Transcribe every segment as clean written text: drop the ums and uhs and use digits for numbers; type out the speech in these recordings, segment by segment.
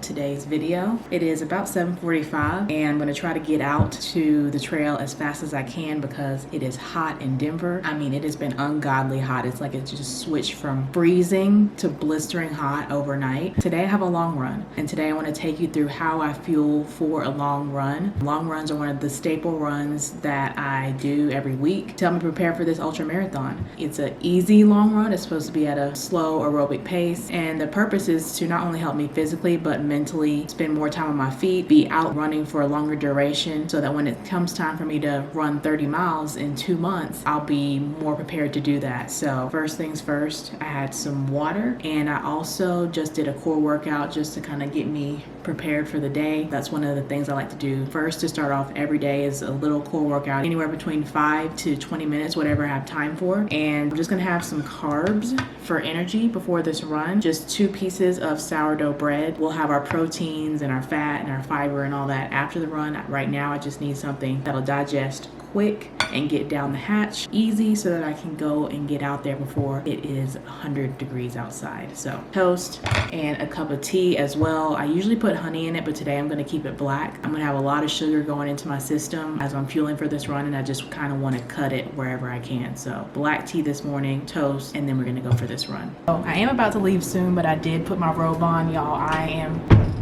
today's video. It is about 7:45 and I'm gonna try to get out to the trail as fast as I can because it is hot in Denver. I mean, it has been ungodly hot. It's like it just switched from freezing to blistering hot overnight. Today I have a long run, and today I want to take you through how I fuel for a long run. Long runs are one of the staple runs that I do every week to help me prepare for this ultra marathon. It's an easy long run. It's supposed to be at a slow aerobic pace, and the purpose is to not only help me physically but mentally spend more time on my feet, be out running for a longer duration, so that when it comes time for me to run 30 miles in 2 months, I'll be more prepared to do that. So first things first, I had some water, and I also just did a core workout just to kind of get me prepared for the day. That's one of the things I like to do first to start off every day, is a little core workout, anywhere between 5 to 20 minutes, whatever I have time for. And I'm just gonna have some carbs for energy before this run, just 2 pieces of sourdough bread. We'll have our proteins and our fat and our fiber and all that after the run. Right now I just need something that'll digest quick and get down the hatch easy so that I can go and get out there before it is 100 degrees outside. So toast and a cup of tea as well. I usually put honey in it, but today I'm gonna keep it black. I'm gonna have a lot of sugar going into my system as I'm fueling for this run, and I just kind of want to cut it wherever I can. So black tea this morning, toast, and then we're gonna go for this run. So I am about to leave soon, but I did put my robe on, y'all. I am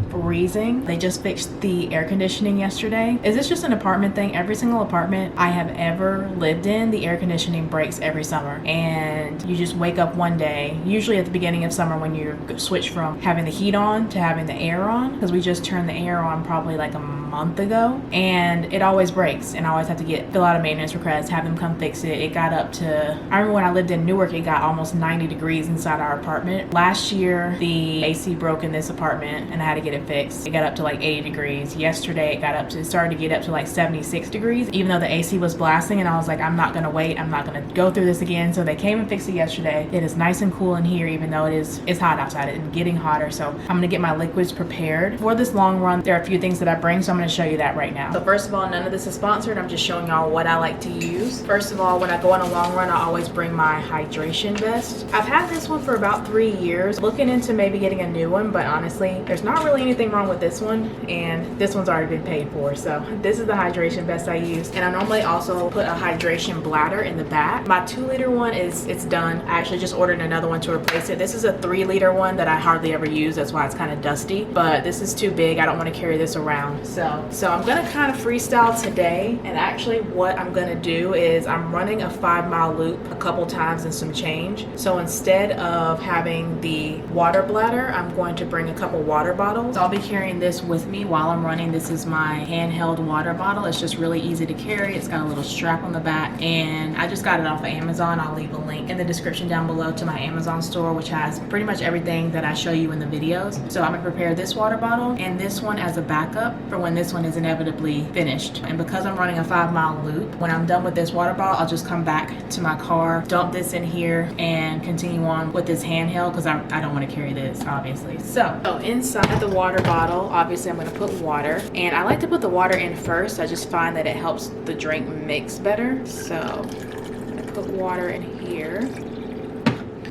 freezing. They just fixed the air conditioning yesterday. Is this just an apartment thing? Every single apartment I have ever lived in, the air conditioning breaks every summer, and you just wake up one day, usually at the beginning of summer, when you switch from having the heat on to having the air on, because we just turned the air on probably like a month ago, and it always breaks, and I always have to fill out a maintenance request, have them come fix it. It got up to, I remember when I lived in Newark, it got almost 90 degrees inside our apartment. Last year the AC broke in this apartment and I had to get it fixed. It got up to like 80 degrees. Yesterday it started to get up to like 76 degrees, even though the AC was blasting, and I was like, I'm not gonna wait, I'm not gonna go through this again. So they came and fixed it yesterday. It is nice and cool in here, even though it's hot outside and getting hotter. So I'm gonna get my liquids prepared for this long run. There are a few things that I bring, so I'm gonna show you that right now. So first of all, none of this is sponsored. I'm just showing y'all what I like to use. First of all, when I go on a long run, I always bring my hydration vest. I've had this one for about 3 years, looking into maybe getting a new one, but honestly, there's not really anything wrong with this one, and this one's already been paid for. So this is the hydration vest I use, and I normally also put a hydration bladder in the back. My 2-liter one it's done. I actually just ordered another one to replace it. This is a 3-liter one that I hardly ever use. That's why it's kind of dusty, but this is too big. I don't want to carry this around. So I'm gonna kind of freestyle today, and actually what I'm gonna do is I'm running a 5-mile loop a couple times and some change. So instead of having the water bladder, I'm going to bring a couple water bottles. So I'll be carrying this with me while I'm running. This is my handheld water bottle. It's just really easy to carry. It's got a little strap on the back, and I just got it off of Amazon. I'll leave a link in the description down below to my Amazon store, which has pretty much everything that I show you in the videos. So I'm gonna prepare this water bottle and this one as a backup for when this one is inevitably finished. And because I'm running a 5-mile loop, when I'm done with this water bottle, I'll just come back to my car, dump this in here, and continue on with this handheld, because I don't want to carry this, obviously. So inside the water bottle, obviously I'm going to put water, and I like to put the water in first. I just find that it helps the drink mix better. So I'm going to put water in here.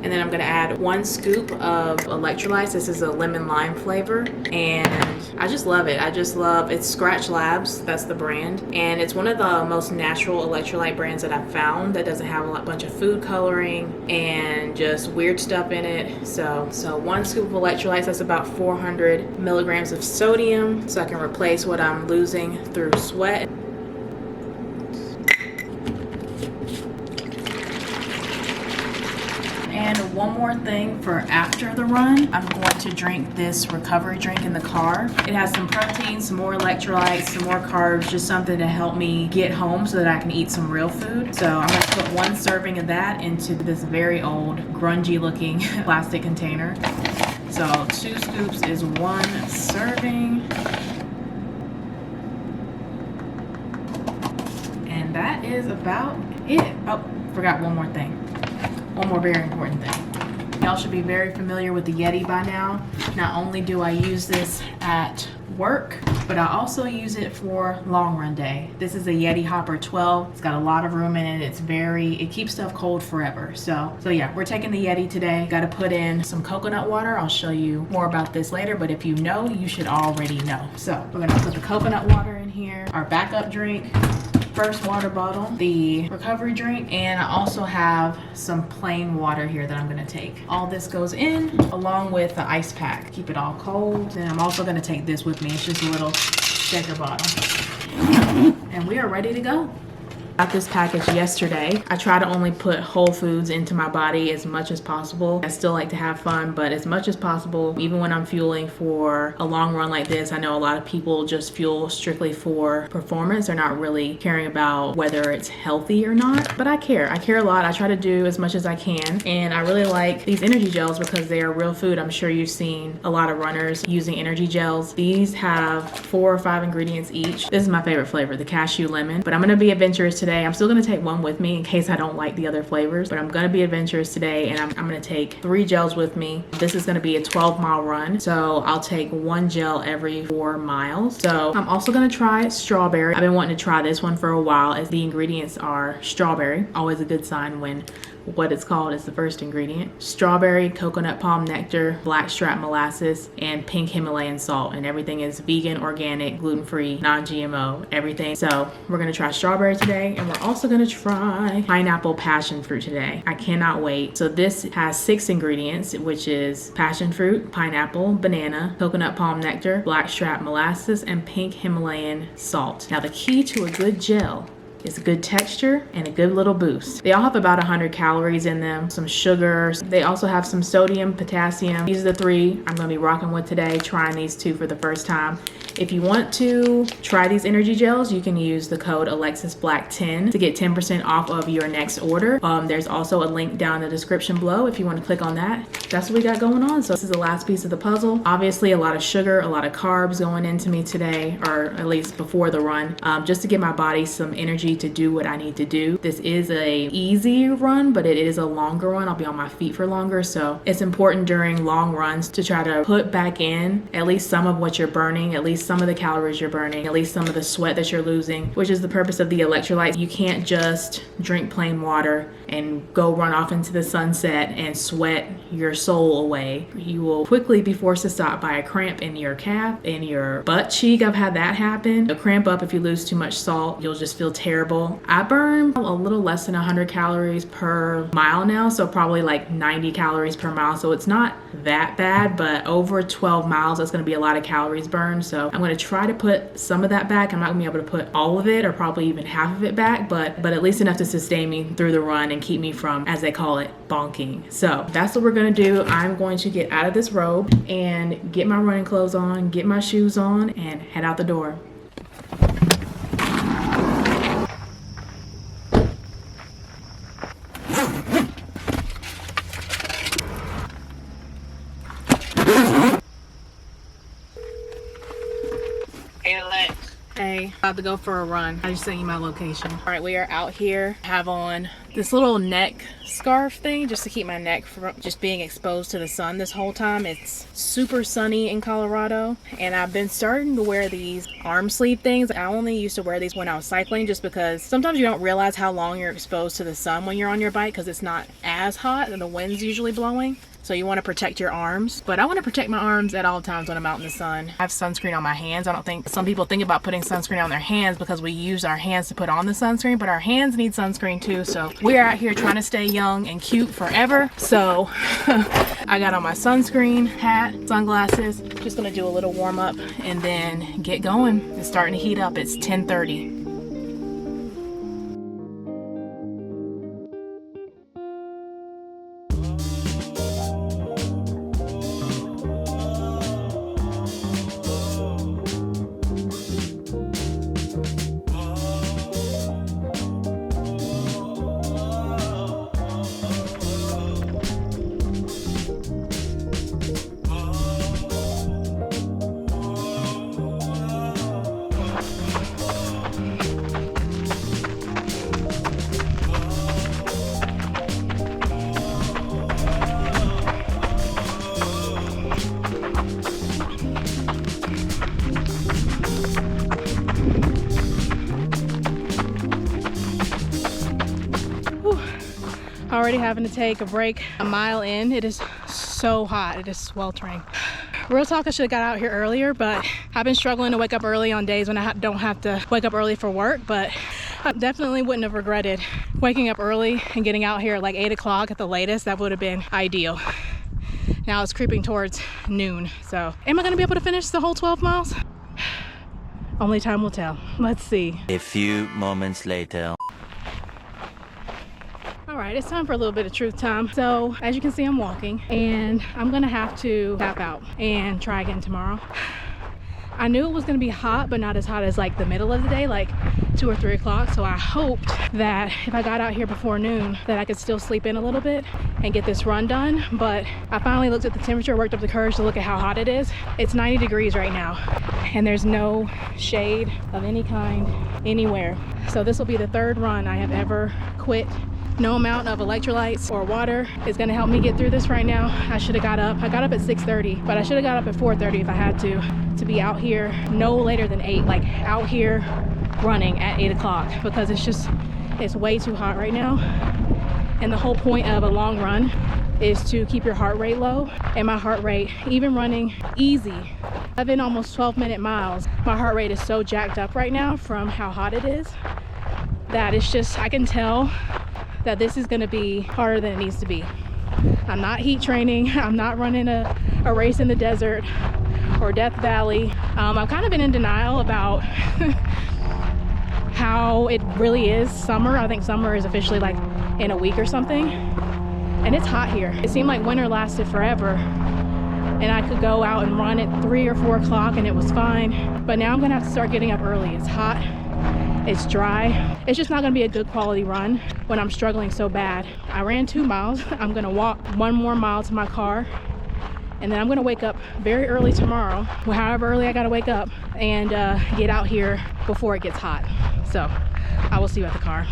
And then I'm gonna add 1 scoop of electrolytes. This is a lemon lime flavor, and I just love it. It's Scratch Labs, that's the brand, and it's one of the most natural electrolyte brands that I've found that doesn't have a bunch of food coloring and just weird stuff in it. So 1 scoop of electrolytes, that's about 400 milligrams of sodium, so I can replace what I'm losing through sweat. And one more thing for after the run, I'm going to drink this recovery drink in the car. It has some protein, some more electrolytes, some more carbs, just something to help me get home so that I can eat some real food. So I'm going to put 1 serving of that into this very old, grungy looking plastic container. So 2 scoops is 1 serving. And that is about it. Oh, forgot one more thing. One more very important thing. Y'all should be very familiar with the Yeti by now. Not only do I use this at work, but I also use it for long run day. This is a Yeti Hopper 12. It's got a lot of room in it. It keeps stuff cold forever. So yeah, we're taking the Yeti today. Got to put in some coconut water. I'll show you more about this later, but if you know, you should already know. So we're gonna put the coconut water in here, our backup drink, first water bottle, the recovery drink, and I also have some plain water here that I'm gonna take. All this goes in along with the ice pack. Keep it all cold. And I'm also gonna take this with me. It's just a little shaker bottle. And we are ready to go. Got this package yesterday. I try to only put whole foods into my body as much as possible. I still like to have fun, but as much as possible, even when I'm fueling for a long run like this, I know a lot of people just fuel strictly for performance. They're not really caring about whether it's healthy or not, but I care. I care a lot. I try to do as much as I can, and I really like these energy gels because they are real food. I'm sure you've seen a lot of runners using energy gels. These have 4 or 5 ingredients each. This is my favorite flavor, the cashew lemon, but I'm gonna be adventurous today. I'm still gonna take one with me in case I don't like the other flavors, but I'm gonna be adventurous today, and I'm gonna take 3 gels with me. This is gonna be a 12-mile run, so I'll take 1 gel every 4 miles. So I'm also gonna try strawberry. I've been wanting to try this one for a while, as the ingredients are strawberry. Always a good sign when what it's called is the first ingredient. Strawberry, coconut palm nectar, blackstrap molasses, and pink Himalayan salt. And everything is vegan, organic, gluten-free, non-GMO, everything. So we're gonna try strawberry today, and we're also gonna try pineapple passion fruit today. I cannot wait. So this has 6 ingredients, which is passion fruit, pineapple, banana, coconut palm nectar, blackstrap molasses, and pink Himalayan salt. Now the key to a good gel is a good texture and a good little boost. They all have about 100 calories in them, some sugars. They also have some sodium, potassium. These are the 3 I'm gonna be rocking with today, trying these 2 for the first time. If you want to try these energy gels, you can use the code Alexis Black 10 to get 10% off of your next order. There's also a link down in the description below if you want to click on that. That's what we got going on. So this is the last piece of the puzzle. Obviously a lot of sugar, a lot of carbs going into me today, or at least before the run, just to give my body some energy to do what I need to do. This is a easy run, but it is a longer run. I'll be on my feet for longer, so it's important during long runs to try to put back in at least some of what you're burning, at least some of the calories you're burning, at least some of the sweat that you're losing, which is the purpose of the electrolytes. You can't just drink plain water and go run off into the sunset and sweat your soul away. You will quickly be forced to stop by a cramp in your calf, in your butt cheek. I've had that happen. You'll cramp up if you lose too much salt. You'll just feel terrible. I burn a little less than 100 calories per mile now, so probably like 90 calories per mile. So it's not that bad, but over 12 miles, that's gonna be a lot of calories burned. So I'm gonna try to put some of that back. I'm not gonna be able to put all of it or probably even half of it back, but at least enough to sustain me through the run and keep me from, as they call it, bonking. So that's what we're gonna do. I'm going to get out of this robe and get my running clothes on, get my shoes on, and head out the door. Hey, about to go for a run. I just sent you my location. All right, we are out here. I have on this little neck scarf thing just to keep my neck from just being exposed to the sun this whole time. It's super sunny in Colorado, and I've been starting to wear these arm sleeve things. I only used to wear these when I was cycling, just because sometimes you don't realize how long you're exposed to the sun when you're on your bike because it's not as hot and the wind's usually blowing. So you want to protect your arms, but I want to protect my arms at all times when I'm out in the sun. I have sunscreen on my hands. I don't think some people think about putting sunscreen on their hands because we use our hands to put on the sunscreen, but our hands need sunscreen too. So we're out here trying to stay young and cute forever. So I got on my sunscreen, hat, sunglasses. Just gonna do a little warm up and then get going. It's starting to heat up. It's 10:30. Already having to take a break a mile in. It is so hot. It is sweltering. Real talk, I should have got out here earlier, but I've been struggling to wake up early on days when I don't have to wake up early for work, but I definitely wouldn't have regretted waking up early and getting out here at like 8 o'clock at the latest. That would have been ideal. Now it's creeping towards noon. So am I gonna be able to finish the whole 12 miles? Only time will tell. Let's see. A few moments later. All right, it's time for a little bit of truth time. So as you can see, I'm walking and I'm gonna have to tap out and try again tomorrow. I knew it was gonna be hot, but not as hot as like the middle of the day, like 2 or 3 o'clock. So I hoped that if I got out here before noon that I could still sleep in a little bit and get this run done. But I finally looked at the temperature, worked up the courage to look at how hot it is. It's 90 degrees right now and there's no shade of any kind anywhere. So this will be the 3rd run I have ever quit. No amount of electrolytes or water is gonna help me get through this right now. I should have got up. I got up at 6:30, but I should have got up at 4:30 if I had to be out here no later than 8, like out here running at 8 o'clock, because it's way too hot right now. And the whole point of a long run is to keep your heart rate low. And my heart rate, even running easy, I've been almost 12-minute miles. My heart rate is so jacked up right now from how hot it is that it's just, I can tell that this is gonna be harder than it needs to be. I'm not heat training. I'm not running a race in the desert or Death Valley. I've kind of been in denial about how it really is summer. I think summer is officially like in a week or something. And it's hot here. It seemed like winter lasted forever. And I could go out and run at 3 or 4 o'clock and it was fine. But now I'm gonna have to start getting up early. It's hot. It's dry. It's just not gonna be a good quality run when I'm struggling so bad. I ran 2 miles. I'm gonna walk 1 more mile to my car. And then I'm gonna wake up very early tomorrow, however early I gotta wake up, and get out here before it gets hot. So I will see you at the car.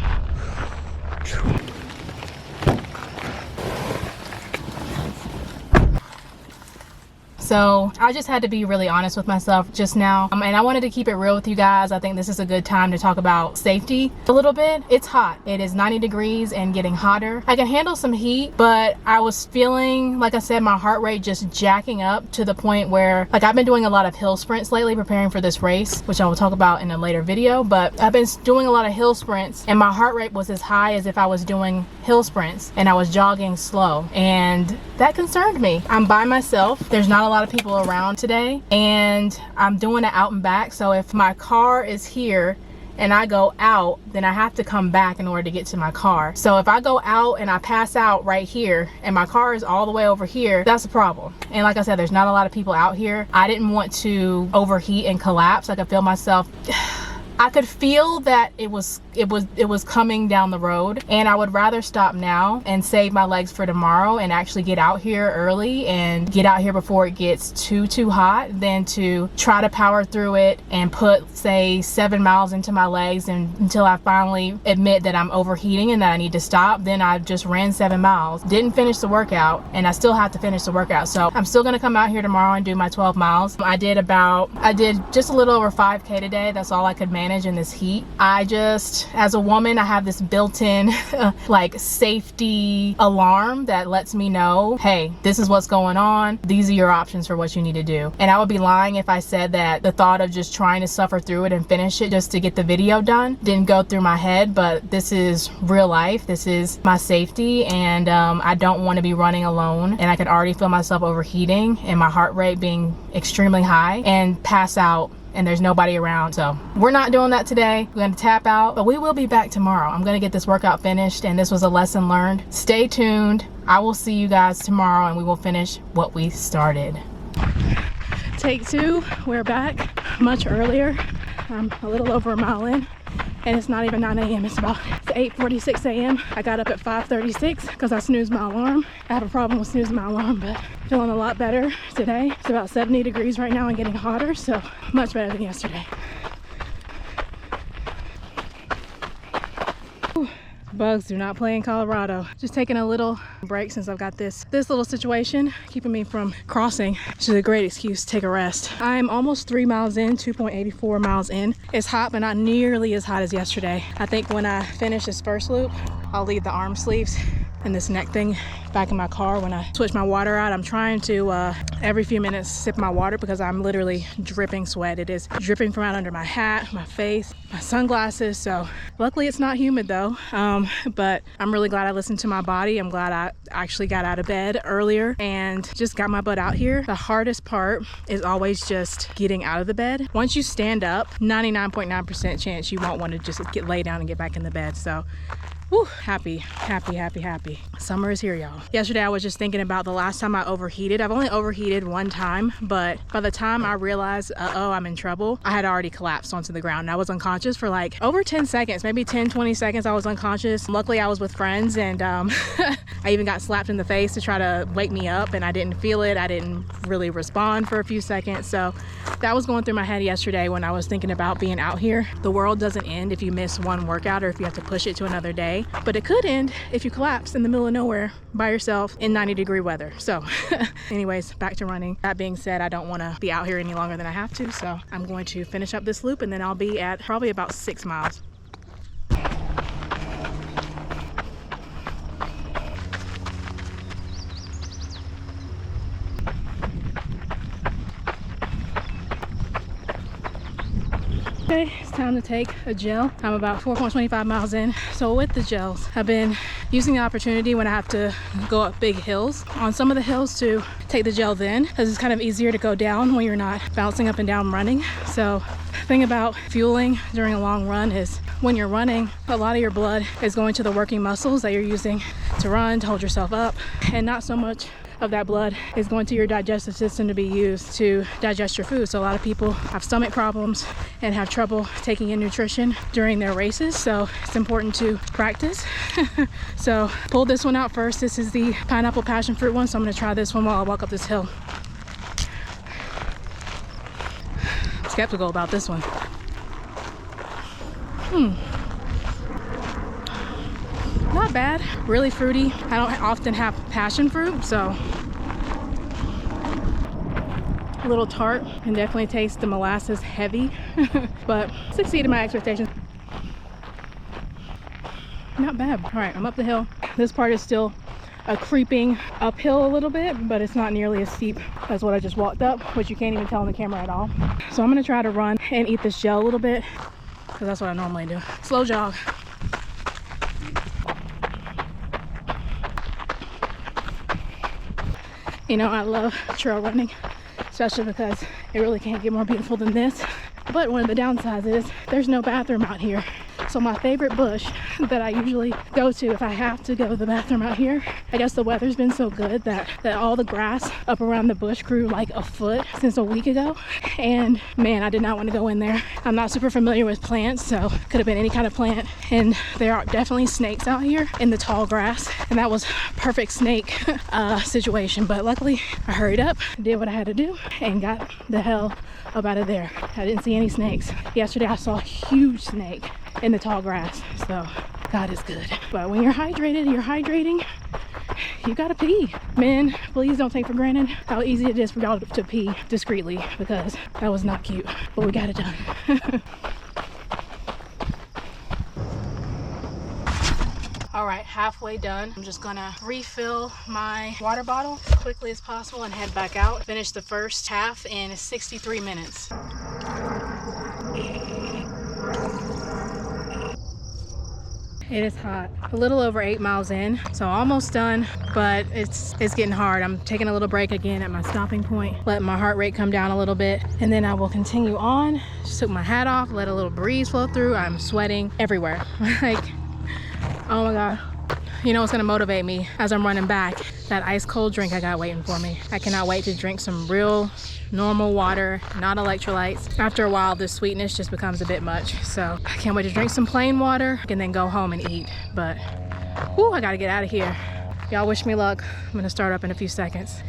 So I just had to be really honest with myself just now, and I wanted to keep it real with you guys. I think this is a good time to talk about safety a little bit. It's hot. It is 90 degrees and getting hotter. I can handle some heat, but I was feeling, like I said, my heart rate just jacking up to the point where, like, I've been doing a lot of hill sprints lately preparing for this race, which I will talk about in a later video, but I've been doing a lot of hill sprints and my heart rate was as high as if I was doing hill sprints and I was jogging slow, and that concerned me. I'm by myself. There's not a lot of people around today and I'm doing it out and back. So if my car is here and I go out, then I have to come back in order to get to my car. So if I go out and I pass out right here and my car is all the way over here, that's a problem. And like I said, there's not a lot of people out here. I didn't want to overheat and collapse. I could feel myself I could feel that it was coming down the road, and I would rather stop now and save my legs for tomorrow and actually get out here early and get out here before it gets too hot than to try to power through it and put, say, 7 miles into my legs and until I finally admit that I'm overheating and that I need to stop. Then I just ran 7 miles, didn't finish the workout, and I still have to finish the workout. So I'm still gonna come out here tomorrow and do my 12 miles. I did just a little over 5K today. That's all I could manage in this heat. I just, as a woman, I have this built-in like safety alarm that lets me know, hey, this is what's going on. These are your options for what you need to do. And I would be lying if I said that the thought of just trying to suffer through it and finish it just to get the video done didn't go through my head. But this is real life. This is my safety, and I don't want to be running alone. And I could already feel myself overheating and my heart rate being extremely high and pass out, and there's nobody around. So we're not doing that today. We're gonna tap out, but we will be back tomorrow. I'm gonna get this workout finished, and this was a lesson learned. Stay tuned. I will see you guys tomorrow, and we will finish what we started. Take 2, we're back much earlier. I'm a little over a mile in, and it's not even 9 a.m. It's 8:46 a.m. I got up at 5:36 because I snoozed my alarm. I have a problem with snoozing my alarm, but feeling a lot better today. It's about 70 degrees right now and getting hotter, so much better than yesterday. Whew. Bugs do not play in Colorado. Just taking a little break since I've got this little situation keeping me from crossing, which is a great excuse to take a rest. I'm almost 3 miles in, 2.84 miles in. It's hot, but not nearly as hot as yesterday. I think when I finish this first loop, I'll leave the arm sleeves and this neck thing back in my car. When I switch my water out, I'm trying to every few minutes sip my water because I'm literally dripping sweat. It is dripping from out under my hat, my face, my sunglasses. So luckily it's not humid though, but I'm really glad I listened to my body. I'm glad I actually got out of bed earlier and just got my butt out here. The hardest part is always just getting out of the bed. Once you stand up, 99.9% chance you won't want to just lay down and get back in the bed. So whew, happy. Summer is here, y'all. Yesterday, I was just thinking about the last time I overheated. I've only overheated one time, but by the time I realized, uh-oh, I'm in trouble, I had already collapsed onto the ground. And I was unconscious for like over 10 seconds, maybe 10, 20 seconds I was unconscious. Luckily, I was with friends and I even got slapped in the face to try to wake me up and I didn't feel it. I didn't really respond for a few seconds. So that was going through my head yesterday when I was thinking about being out here. The world doesn't end if you miss one workout or if you have to push it to another day. But it could end if you collapse in the middle of nowhere by yourself in 90-degree weather. So anyways, back to running. That being said, I don't want to be out here any longer than I have to. So I'm going to finish up this loop and then I'll be at probably about 6 miles. Okay, it's time to take a gel. I'm about 4.25 miles in. So with the gels, I've been using the opportunity when I have to go up big hills on some of the hills to take the gel then, because it's kind of easier to go down when you're not bouncing up and down running. So the thing about fueling during a long run is when you're running, a lot of your blood is going to the working muscles that you're using to run, to hold yourself up, and not so much of that blood is going to your digestive system to be used to digest your food. So a lot of people have stomach problems and have trouble taking in nutrition during their races. So it's important to practice. So pull this one out first. This is the pineapple passion fruit one. So I'm gonna try this one while I walk up this hill. I'm skeptical about this one. Not bad, really fruity. I don't often have passion fruit, so a little tart, and definitely taste the molasses heavy, but exceeded my expectations. Not bad. All right, I'm up the hill. This part is still a creeping uphill a little bit, but it's not nearly as steep as what I just walked up, which you can't even tell on the camera at all. So I'm gonna try to run and eat this gel a little bit, because that's what I normally do. Slow jog. You know, I love trail running, especially because it really can't get more beautiful than this. But one of the downsides is there's no bathroom out here. So my favorite bush that I usually go to if I have to go to the bathroom out here, I guess the weather's been so good that all the grass up around the bush grew like a foot since a week ago. And man, I did not want to go in there. I'm not super familiar with plants, so could have been any kind of plant. And there are definitely snakes out here in the tall grass. And that was perfect snake situation. But luckily I hurried up, did what I had to do, and got the hell up out of there. I didn't see any snakes. Yesterday I saw a huge snake in the tall grass, so God is good. But when you're hydrated, you're hydrating, you gotta pee. Men, please don't take for granted how easy it is for y'all to pee discreetly, because that was not cute, but we got it done. All right, halfway done. I'm just gonna refill my water bottle as quickly as possible and head back out. Finish the first half in 63 minutes. It is hot. A little over 8 miles in, so almost done, but it's getting hard. I'm taking a little break again at my stopping point, letting my heart rate come down a little bit, and then I will continue on. Just took my hat off, let a little breeze flow through. I'm sweating everywhere. Like, oh my God. You know what's gonna motivate me as I'm running back? That ice cold drink I got waiting for me. I cannot wait to drink some real normal water, not electrolytes. After a while, this sweetness just becomes a bit much. So I can't wait to drink some plain water and then go home and eat. But whew, I gotta get out of here. Y'all wish me luck. I'm gonna start up in a few seconds.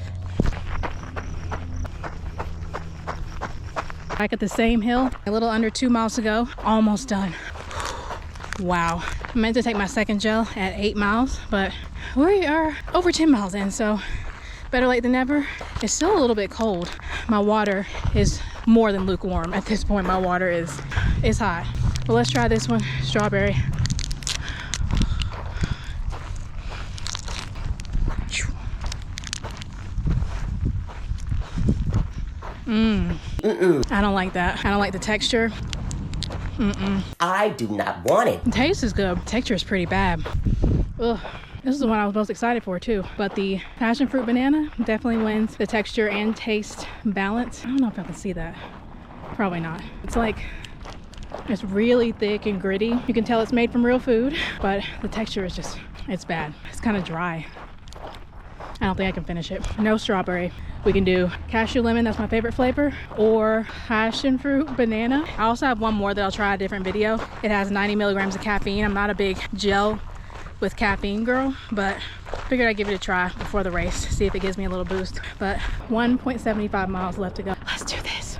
Back at the same hill, a little under 2 miles to go. Almost done. Wow. I meant to take my second gel at 8 miles, but we are over 10 miles in, so better late than never. It's still a little bit cold. My water is more than lukewarm at this point. My water is hot. But let's try this one, strawberry. I don't like that. I don't like the texture. I do not want it. The taste is good. Texture is pretty bad. Ugh. This is the one I was most excited for too. But the passion fruit banana definitely wins the texture and taste balance. I don't know if I can see that. Probably not. It's like, it's really thick and gritty. You can tell it's made from real food, but the texture is just, it's bad. It's kind of dry. I don't think I can finish it. No strawberry. We can do cashew lemon, that's my favorite flavor, or passion fruit banana. I also have one more that I'll try a different video. It has 90 milligrams of caffeine. I'm not a big gel with caffeine girl, but figured I'd give it a try before the race, see if it gives me a little boost. But 1.75 miles left to go. Let's do this.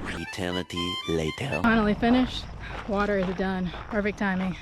Eternity later. Finally finished. Water is done. Perfect timing.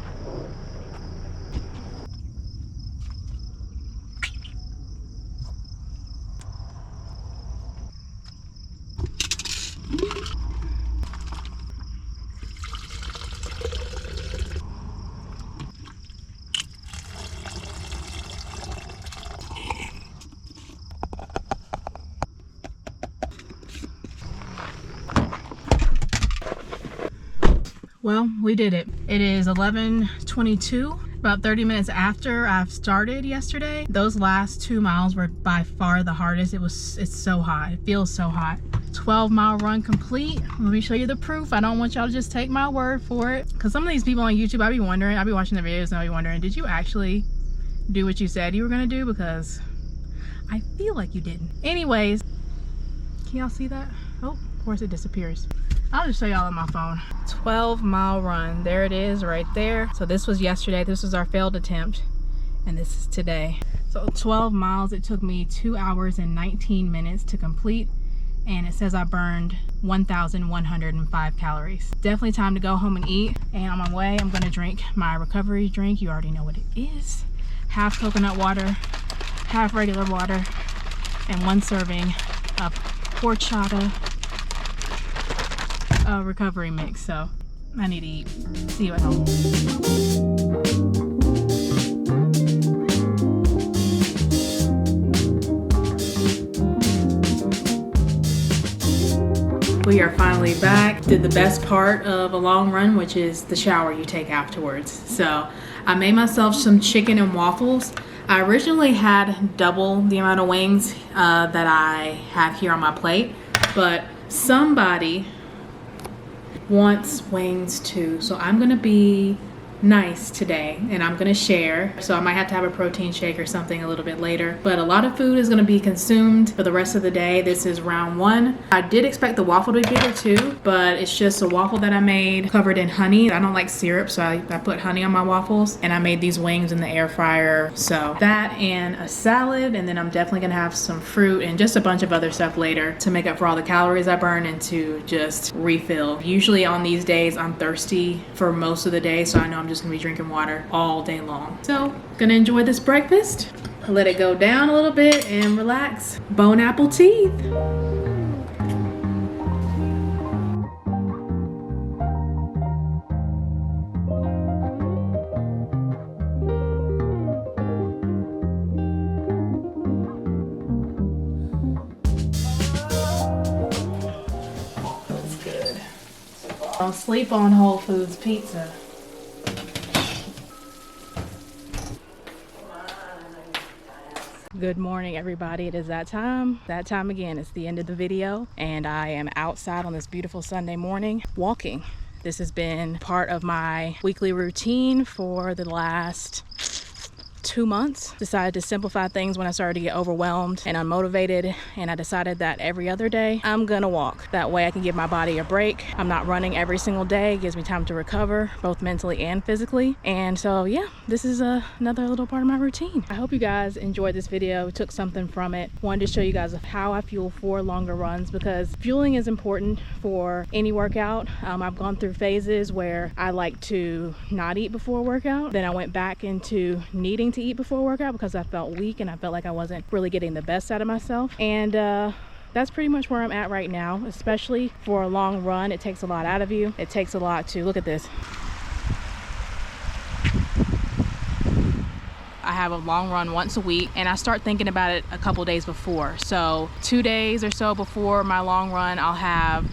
Well, we did it. It is 11:22, about 30 minutes after I've started yesterday. Those last 2 miles were by far the hardest. It's so hot. It feels so hot. 12-mile run complete. Let me show you the proof. I don't want y'all to just take my word for it. Because some of these people on YouTube, I'll be watching the videos and I'll be wondering, did you actually do what you said you were going to do? Because I feel like you didn't. Anyways, can y'all see that? Oh, of course it disappears. I'll just show y'all on my phone. 12-mile run. There it is right there. So this was yesterday. This was our failed attempt. And this is today. So 12 miles. It took me 2 hours and 19 minutes to complete. And it says I burned 1,105 calories. Definitely time to go home and eat. And on my way, I'm going to drink my recovery drink. You already know what it is. Half coconut water, half regular water, and 1 serving of horchata recovery mix. So I need to eat. See you at home. We are finally back. Did the best part of a long run, which is the shower you take afterwards. So I made myself some chicken and waffles. I originally had double the amount of wings that I have here on my plate, but somebody wants wings too. So I'm gonna be nice today and I'm gonna share. So I might have to have a protein shake or something a little bit later, but a lot of food is gonna be consumed for the rest of the day. This is round 1. I did expect the waffle to be bigger too, but it's just a waffle that I made covered in honey. I don't like syrup, so I put honey on my waffles, and I made these wings in the air fryer. So that and a salad, and then I'm definitely gonna have some fruit and just a bunch of other stuff later to make up for all the calories I burn and to just refill. Usually on these days I'm thirsty for most of the day, so I know I'm just gonna be drinking water all day long. So gonna enjoy this breakfast, let it go down a little bit and relax. Bone apple teeth. That's good. Don't sleep on Whole Foods pizza. Good morning, everybody. It is that time again. It's the end of the video, and I am outside on this beautiful Sunday morning walking. This has been part of my weekly routine for the last 2 months. Decided to simplify things when I started to get overwhelmed and unmotivated, and I decided that every other day I'm gonna walk. That way I can give my body a break. I'm not running every single day. It gives me time to recover both mentally and physically. And so yeah, this is another little part of my routine. I hope you guys enjoyed this video, took something from it. Wanted to show you guys how I fuel for longer runs, because fueling is important for any workout. I've gone through phases where I like to not eat before a workout. Then I went back into needing to eat before a workout because I felt weak and I felt like I wasn't really getting the best out of myself. And that's pretty much where I'm at right now, especially for a long run. It takes a lot out of you. It takes a lot to, look at this. I have a long run once a week, and I start thinking about it a couple days before. So 2 days or so before my long run, I'll have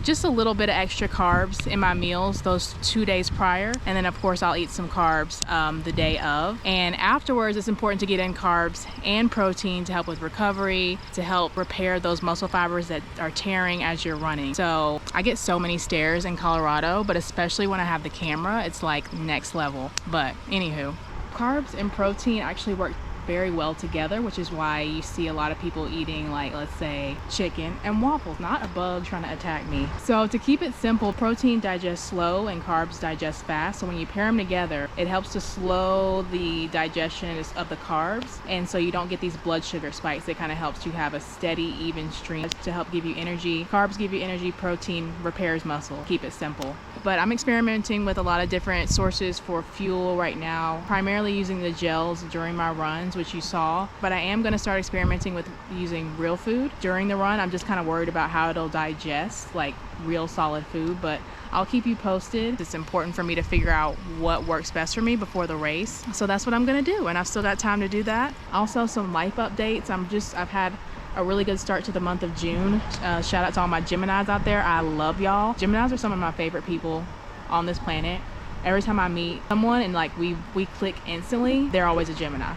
just a little bit of extra carbs in my meals those 2 days prior, and then of course I'll eat some carbs the day of. And afterwards, it's important to get in carbs and protein to help with recovery, to help repair those muscle fibers that are tearing as you're running. So I get so many stares in Colorado, but especially when I have the camera, it's like next level. But anywho, carbs and protein actually work very well together, which is why you see a lot of people eating, like, let's say chicken and waffles. Not a bug trying to attack me. So to keep it simple, protein digests slow and carbs digest fast. So when you pair them together, it helps to slow the digestion of the carbs, and so you don't get these blood sugar spikes. It kind of helps you have a steady, even stream to help give you energy. Carbs give you energy, protein repairs muscle. Keep it simple. But I'm experimenting with a lot of different sources for fuel right now, primarily using the gels during my runs, which you saw. But I am going to start experimenting with using real food during the run. I'm just kind of worried about how it'll digest, like real solid food, but I'll keep you posted. It's important for me to figure out what works best for me before the race. So that's what I'm going to do, and I've still got time to do that. Also, some life updates. I've had a really good start to the month of June. Shout out to all my Geminis out there. I love y'all. Geminis are some of my favorite people on this planet. Every time I meet someone and like we click instantly, they're always a Gemini.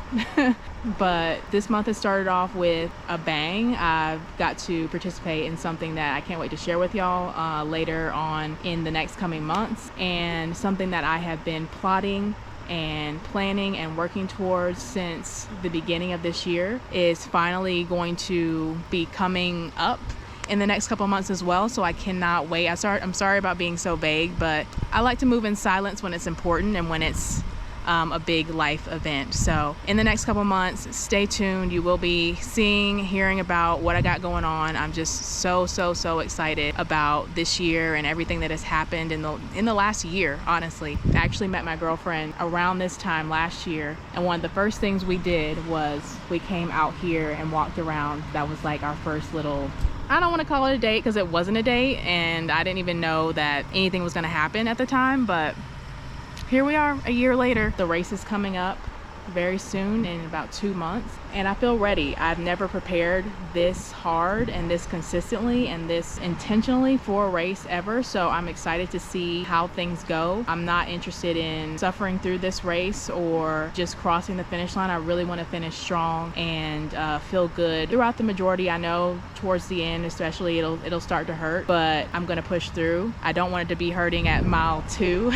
But this month has started off with a bang. I've got to participate in something that I can't wait to share with y'all later on in the next coming months, and something that I have been plotting and planning and working towards since the beginning of this year is finally going to be coming up in the next couple months as well. So I cannot wait. I'm sorry about being so vague, but I like to move in silence when it's important and when it's a big life event. So in the next couple months, stay tuned. You will be hearing about what I got going on. I'm just so excited about this year and everything that has happened in the last year. Honestly, I actually met my girlfriend around this time last year, and one of the first things we did was we came out here and walked around. That was like our first little, I don't want to call it a date because it wasn't a date, and I didn't even know that anything was going to happen at the time, but here we are a year later. The race is coming up very soon, in about 2 months, and I feel ready. I've never prepared this hard and this consistently and this intentionally for a race ever, so I'm excited to see how things go. I'm not interested in suffering through this race or just crossing the finish line. I really want to finish strong and feel good throughout the majority. I know towards the end especially it'll start to hurt, but I'm gonna push through. I don't want it to be hurting at mile 2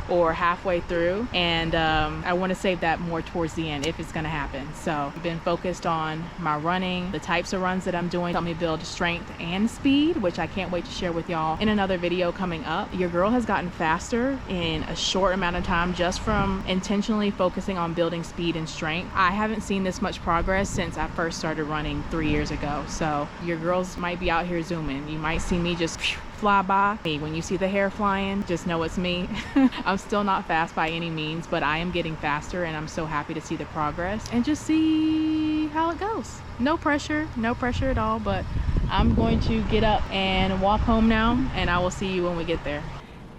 or halfway through, and I want to save that more towards the end if it's going to happen. So I've been focused on my running, the types of runs that I'm doing help me build strength and speed, which I can't wait to share with y'all in another video coming up. Your girl has gotten faster in a short amount of time just from intentionally focusing on building speed and strength. I haven't seen this much progress since I first started running 3 years ago. So your girls might be out here zooming. You might see me just fly by. When you see the hair flying, just know it's me. I'm still not fast by any means, but I am getting faster, and I'm so happy to see the progress and just see how it goes. No pressure at all, but I'm going to get up and walk home now, and I will see you when we get there.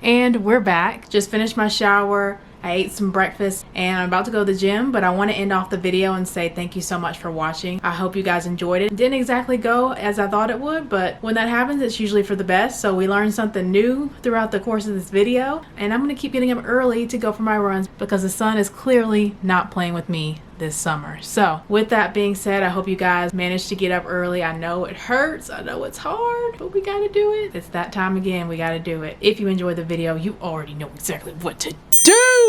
And we're back. Just finished my shower. I ate some breakfast and I'm about to go to the gym, but I want to end off the video and say thank you so much for watching. I hope you guys enjoyed it. It didn't exactly go as I thought it would, but when that happens, it's usually for the best. So we learned something new throughout the course of this video, and I'm going to keep getting up early to go for my runs because the sun is clearly not playing with me this summer. So with that being said, I hope you guys managed to get up early. I know it hurts, I know it's hard, but we gotta do it. It's that time again, we gotta do it. If you enjoyed the video, you already know exactly what to do.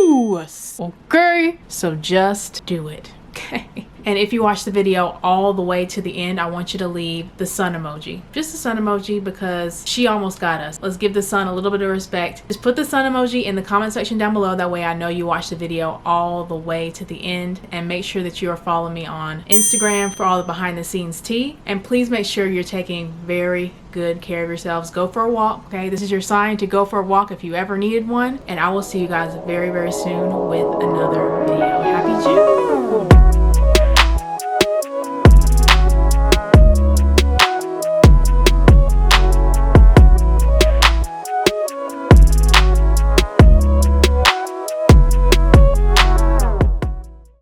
juice. Okay, so just do it. Okay. And if you watch the video all the way to the end, I want you to leave the sun emoji. Just the sun emoji, because she almost got us. Let's give the sun a little bit of respect. Just put the sun emoji in the comment section down below. That way I know you watched the video all the way to the end. And make sure that you are following me on Instagram for all the behind the scenes tea. And please make sure you're taking very good care of yourselves. Go for a walk, okay? This is your sign to go for a walk if you ever needed one. And I will see you guys very, very soon with another video. Happy June!